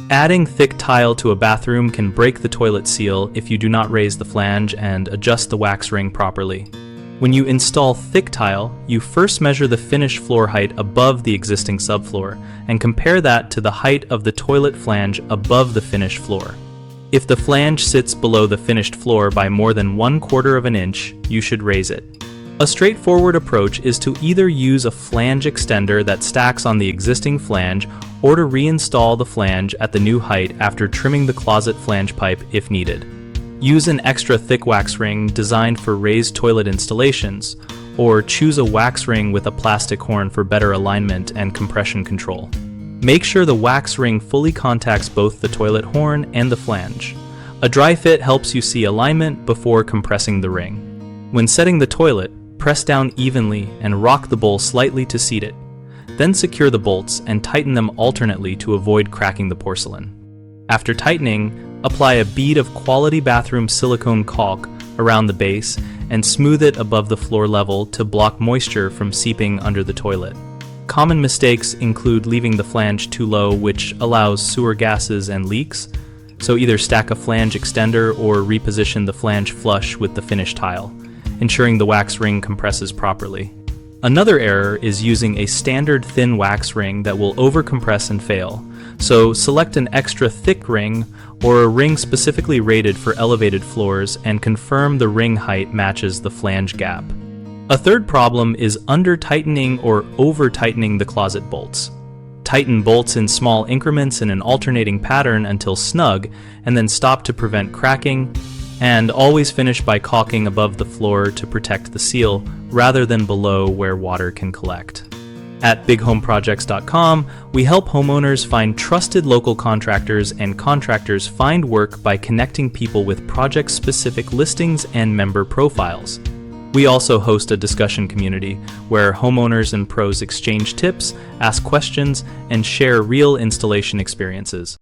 Adding thick tile to a bathroom can break the toilet seal if you do not raise the flange and adjust the wax ring properly. When you install thick tile, you first measure the finished floor height above the existing subfloor and compare that to the height of the toilet flange above the finished floor. If the flange sits below the finished floor by more than 1/4 of an inch, you should raise it. A straightforward approach is to either use a flange extender that stacks on the existing flange or to reinstall the flange at the new height after trimming the closet flange pipe if needed. Use an extra thick wax ring designed for raised toilet installations, or choose a wax ring with a plastic horn for better alignment and compression control. Make sure the wax ring fully contacts both the toilet horn and the flange. A dry fit helps you see alignment before compressing the ring. When setting the toilet, press down evenly and rock the bowl slightly to seat it. Then secure the bolts and tighten them alternately to avoid cracking the porcelain. After tightening, apply a bead of quality bathroom silicone caulk around the base and smooth it above the floor level to block moisture from seeping under the toilet. Common mistakes include leaving the flange too low, which allows sewer gases and leaks, so either stack a flange extender or reposition the flange flush with the finished tile, ensuring the wax ring compresses properly. Another error is using a standard thin wax ring that will overcompress and fail, so select an extra thick ring or a ring specifically rated for elevated floors and confirm the ring height matches the flange gap. A third problem is under-tightening or over-tightening the closet bolts. Tighten bolts in small increments in an alternating pattern until snug, and then stop to prevent cracking, and always finish by caulking above the floor to protect the seal rather than below where water can collect. At bighomeprojects.com, we help homeowners find trusted local contractors, and contractors find work by connecting people with project-specific listings and member profiles. We also host a discussion community where homeowners and pros exchange tips, ask questions, and share real installation experiences.